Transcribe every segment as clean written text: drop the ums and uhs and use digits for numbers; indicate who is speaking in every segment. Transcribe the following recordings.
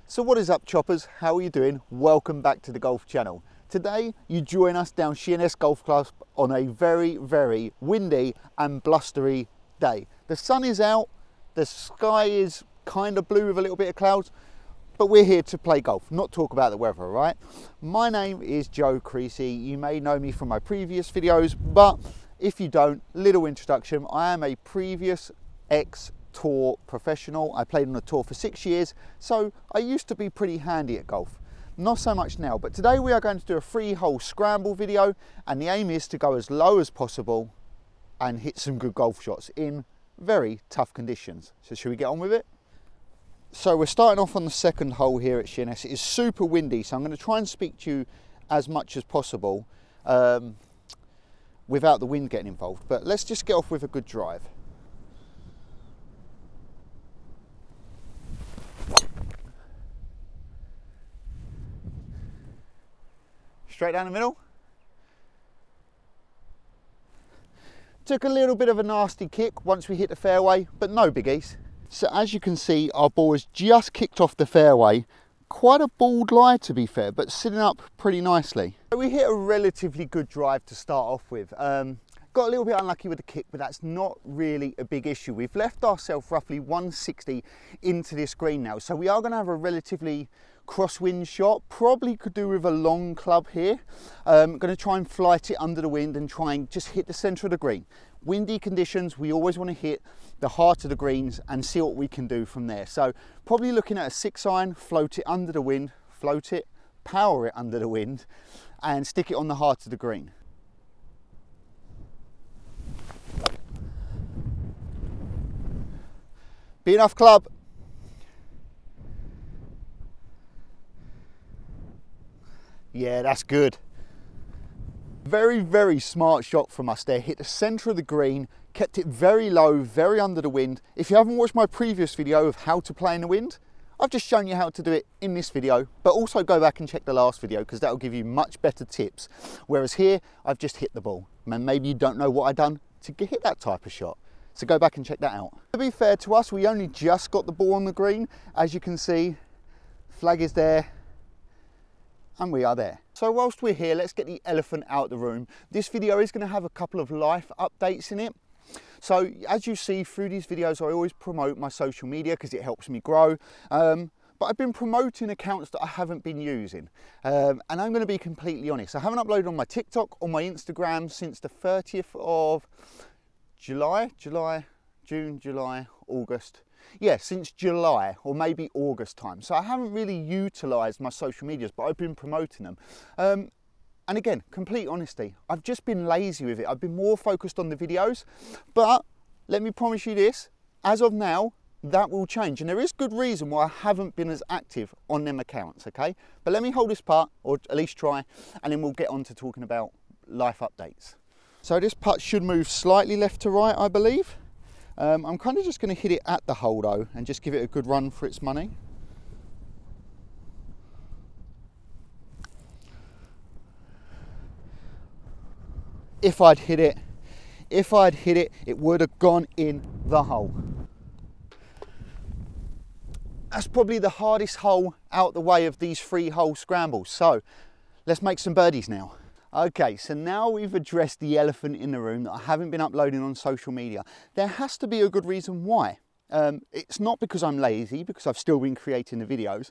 Speaker 1: So what is up, choppers? How are you doing? Welcome back to the Golf Channel. Today you join us down Sheerness Golf Club on a very, very windy and blustery day. The sun is out, the sky is kind of blue with a little bit of clouds, but we're here to play golf, not talk about the weather, right? My name is Joe Creasey. You may know me from my previous videos, but if you don't, little introduction. I am a previous ex-tour professional. I played on a tour for 6 years, so I used to be pretty handy at golf. Not so much now, but today we are going to do a 3-hole scramble video, and the aim is to go as low as possible and hit some good golf shots in very tough conditions. So should we get on with it? So we're starting off on the second hole here at Sheerness. It is super windy, so I'm going to try and speak to you as much as possible without the wind getting involved. But let's just get off with a good drive. Straight down the middle. Took a little bit of a nasty kick once we hit the fairway, but no biggies. So as you can see, our ball has just kicked off the fairway. Quite a bald lie, to be fair, but sitting up pretty nicely. So we hit a relatively good drive to start off with. Got a little bit unlucky with the kick, but that's not really a big issue. We've left ourselves roughly 160 into this green now, so we are going to have a relatively crosswind shot. Probably could do with a long club here. Going to try and flight it under the wind and try and just hit the centre of the green. Windy conditions, we always want to hit the heart of the greens and see what we can do from there. So probably looking at a 6-iron, float it under the wind, float it, power it under the wind, and stick it on the heart of the green. Be enough club. Yeah, that's good. Very, very smart shot from us there. Hit the centre of the green, kept it very low, very under the wind. If you haven't watched my previous video of how to play in the wind, I've just shown you how to do it in this video, but also go back and check the last video because that'll give you much better tips. Whereas here, I've just hit the ball. And maybe you don't know what I've done to hit that type of shot. So go back and check that out. To be fair to us, we only just got the ball on the green. As you can see, flag is there, and we are there. So whilst we're here, let's get the elephant out of the room. This video is going to have a couple of life updates in it. So as you see through these videos, I always promote my social media because it helps me grow. But I've been promoting accounts that I haven't been using. And I'm going to be completely honest. I haven't uploaded on my TikTok or my Instagram since the 30th of July, June, July, August. Yeah, since July or maybe August time. So I haven't really utilised my social medias, but I've been promoting them. And again, complete honesty, I've just been lazy with it. I've been more focused on the videos, but let me promise you this, as of now, that will change. And there is good reason why I haven't been as active on them accounts, okay? But let me hold this part, or at least try, and then we'll get on to talking about life updates. So this putt should move slightly left to right, I believe. I'm kind of just going to hit it at the hole though and just give it a good run for its money. If I'd hit it, it would have gone in the hole. That's probably the hardest hole out the way of these 3-hole scrambles. So let's make some birdies now. Okay, so now we've addressed the elephant in the room that I haven't been uploading on social media. There has to be a good reason why. It's not because I'm lazy, because I've still been creating the videos,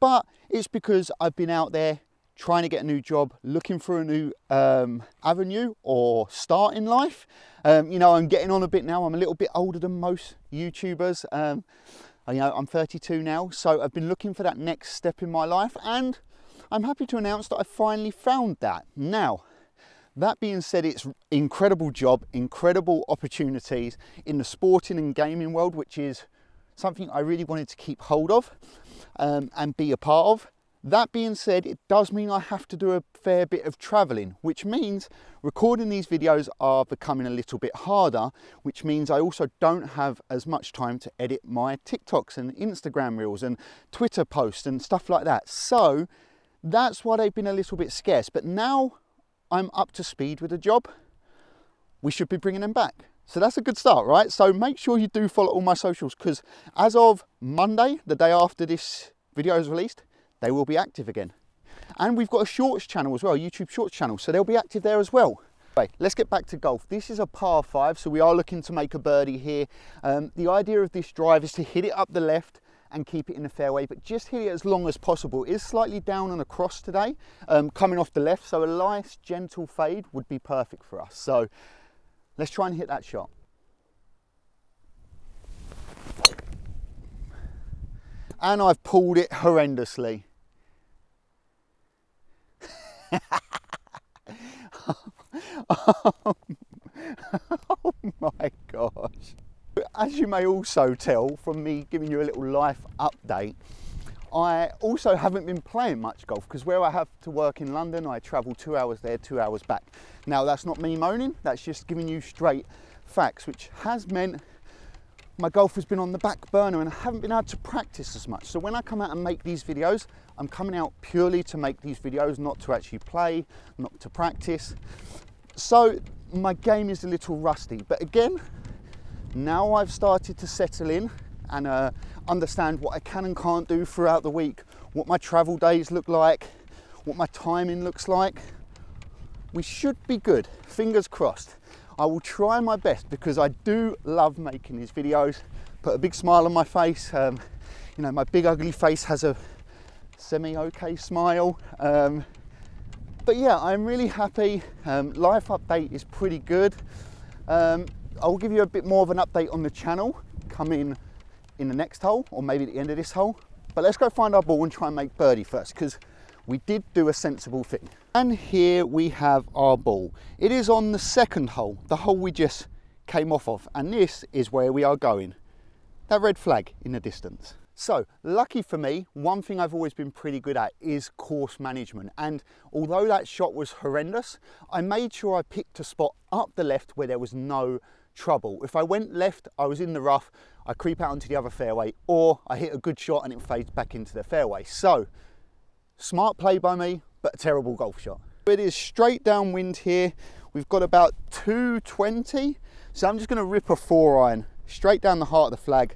Speaker 1: but it's because I've been out there trying to get a new job, looking for a new avenue or start in life. You know, I'm getting on a bit now. I'm a little bit older than most YouTubers. You know, I'm 32 now, so I've been looking for that next step in my life, and I'm happy to announce that I finally found that. Now, that being said, it's an incredible job, incredible opportunities in the sporting and gaming world, which is something I really wanted to keep hold of and be a part of. That being said, it does mean I have to do a fair bit of traveling, which means recording these videos are becoming a little bit harder, which means I also don't have as much time to edit my TikToks and Instagram reels and Twitter posts and stuff like that. So that's why they've been a little bit scarce, but now I'm up to speed with the job. We should be bringing them back. So that's a good start, right? So make sure you do follow all my socials, because as of Monday, the day after this videos released, they will be active again. And we've got a shorts channel as well, YouTube shorts channel, so they'll be active there as well. Right, let's get back to golf. This is a par 5, so we are looking to make a birdie here. The idea of this drive is to hit it up the left and keep it in the fairway, but just hit it as long as possible. It is slightly down and across today, coming off the left, so a nice gentle fade would be perfect for us. So let's try and hit that shot. And I've pulled it horrendously. Oh my gosh. As you may also tell from me giving you a little life update, I also haven't been playing much golf because where I have to work in London, I travel 2 hours there, 2 hours back. Now that's not me moaning, that's just giving you straight facts, which has meant my golf has been on the back burner and I haven't been able to practice as much. So when I come out and make these videos, I'm coming out purely to make these videos, not to actually play, not to practice. So my game is a little rusty, but again, now I've started to settle in and understand what I can and can't do throughout the week, what my travel days look like, what my timing looks like. We should be good, fingers crossed. I will try my best because I do love making these videos, put a big smile on my face. You know, my big ugly face has a semi-okay smile. But yeah, I'm really happy. Life update is pretty good. I'll give you a bit more of an update on the channel coming in the next hole, or maybe at the end of this hole. But let's go find our ball and try and make birdie first, because we did do a sensible thing. And here we have our ball. It is on the second hole, the hole we just came off of, and this is where we are going. That red flag in the distance. So, lucky for me, one thing I've always been pretty good at is course management. And although that shot was horrendous, I made sure I picked a spot up the left where there was no trouble. If I went left, I was in the rough, I creep out onto the other fairway, or I hit a good shot and it fades back into the fairway. So, smart play by me, but a terrible golf shot. It is straight downwind here. We've got about 220. So I'm just gonna rip a 4-iron straight down the heart of the flag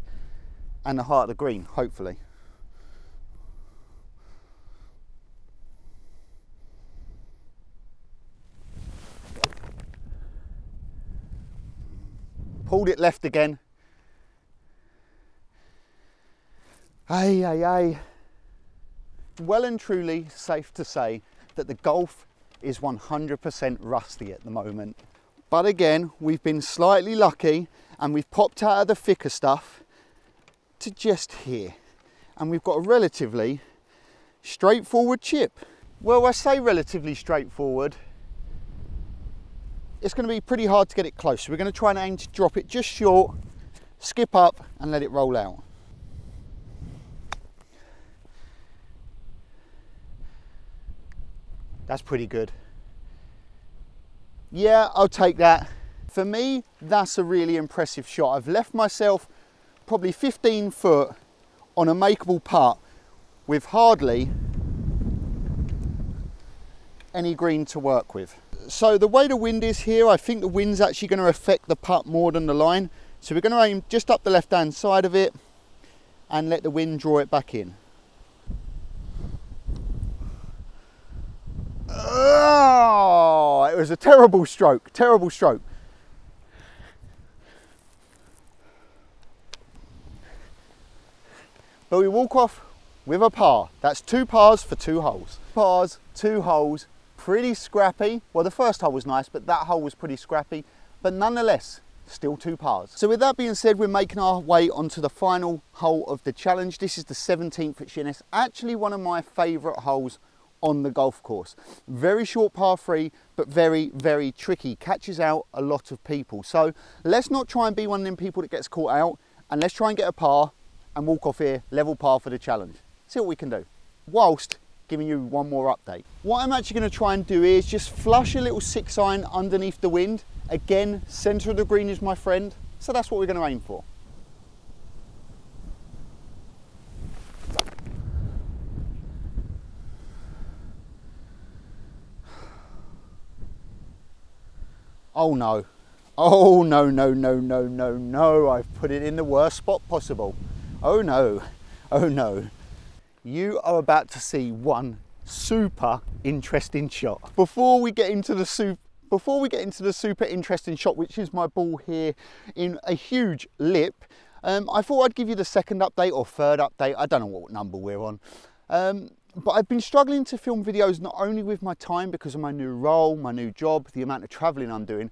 Speaker 1: and the heart of the green, hopefully. Pulled it left again. Ay, ay, ay. Well and truly safe to say that the golf is 100% rusty at the moment. But again, we've been slightly lucky and we've popped out of the thicker stuff to just here. And we've got a relatively straightforward chip. Well, I say relatively straightforward. It's going to be pretty hard to get it close. So we're going to try and aim to drop it just short, skip up and let it roll out. That's pretty good. Yeah, I'll take that. For me, that's a really impressive shot. I've left myself probably 15 foot on a makeable putt with hardly any green to work with. So the way the wind is here, I think the wind's actually going to affect the putt more than the line. So we're going to aim just up the left-hand side of it and let the wind draw it back in. Oh, it was a terrible stroke, terrible stroke. But we walk off with a par. That's 2 pars for 2 holes. Pars, 2 holes, pretty scrappy. Well, the first hole was nice, but that hole was pretty scrappy. But nonetheless, still 2 pars. So with that being said, we're making our way onto the final hole of the challenge. This is the 17th at Sheerness. Actually one of my favourite holes on the golf course. Very short par 3, but very, very tricky. Catches out a lot of people. So let's not try and be one of them people that gets caught out, and let's try and get a par and walk off here, level par for the challenge. See what we can do. Whilst giving you one more update. What I'm actually going to try and do is just flush a little 6-iron underneath the wind. Again, centre of the green is my friend. So that's what we're going to aim for. Oh no. Oh no, no, no, no, no, no. I've put it in the worst spot possible. Oh no. Oh no. You are about to see one super interesting shot. Before we get into the super interesting shot, which is my ball here in a huge lip, I thought I'd give you the second update or third update. I don't know what number we're on. But I've been struggling to film videos not only with my time because of my new role, my new job, the amount of traveling I'm doing,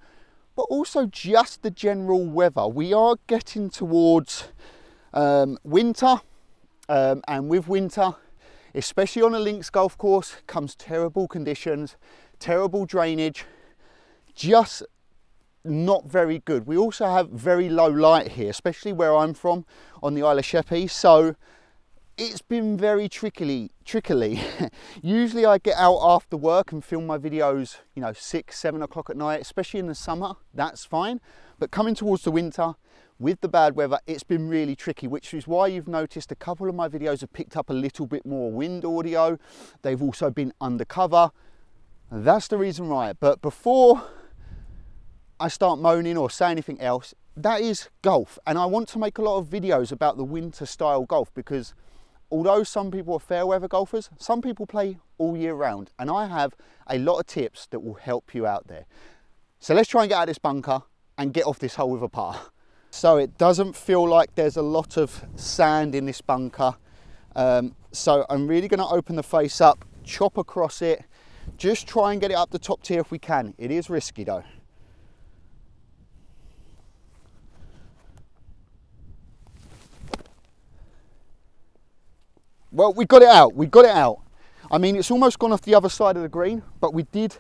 Speaker 1: but also just the general weather. We are getting towards winter, and with winter, especially on a links golf course, comes terrible conditions, terrible drainage, just not very good. We also have very low light here, especially where I'm from on the Isle of Sheppey, so it's been very trickly. Usually I get out after work and film my videos, you know, 6, 7 o'clock at night, especially in the summer, that's fine. But coming towards the winter, with the bad weather, it's been really tricky, which is why you've noticed a couple of my videos have picked up a little bit more wind audio. They've also been undercover. That's the reason why. But before I start moaning or say anything else, that is golf. And I want to make a lot of videos about the winter style golf because although some people are fair weather golfers, some people play all year round, and I have a lot of tips that will help you out there. So let's try and get out of this bunker and get off this hole with a par. So it doesn't feel like there's a lot of sand in this bunker. So I'm really going to open the face up, chop across it, just try and get it up the top tier if we can. It is risky though. Well, we got it out. I mean, it's almost gone off the other side of the green, but we did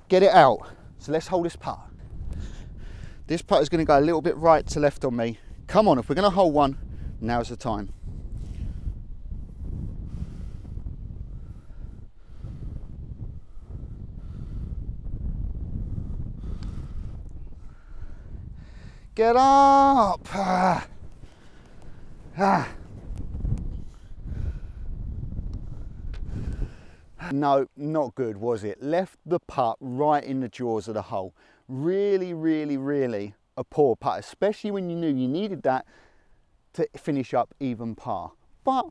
Speaker 1: get it out. So let's hold this putt. This putt is going to go a little bit right to left on me. Come on, if we're going to hold one, now's the time. Get up! No, not good, was it? Left the putt right in the jaws of the hole. Really a poor putt, especially when you knew you needed that to finish up even par. But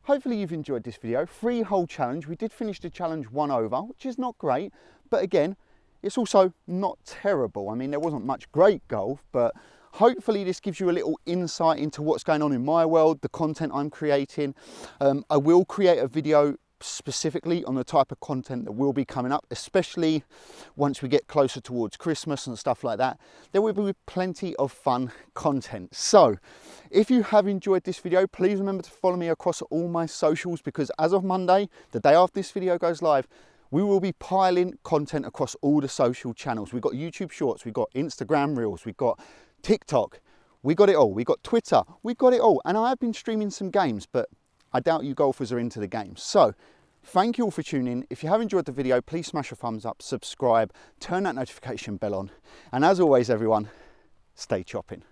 Speaker 1: hopefully you've enjoyed this video. 3-hole challenge. We did finish the challenge 1 over, which is not great, but again, it's also not terrible. I mean, there wasn't much great golf, but hopefully this gives you a little insight into what's going on in my world, the content I'm creating. I will create a video specifically on the type of content that will be coming up, especially once we get closer towards Christmas and stuff like that. There will be plenty of fun content. So if you have enjoyed this video, please remember to follow me across all my socials, because as of Monday, the day after this video goes live, we will be piling content across all the social channels. We've got YouTube Shorts, we've got Instagram Reels, we've got TikTok, we got it all. We got Twitter, we got it all. And I have been streaming some games, but I doubt you golfers are into the game. So thank you all for tuning in. If you have enjoyed the video, please smash a thumbs up, subscribe, turn that notification bell on. And as always, everyone, stay chopping.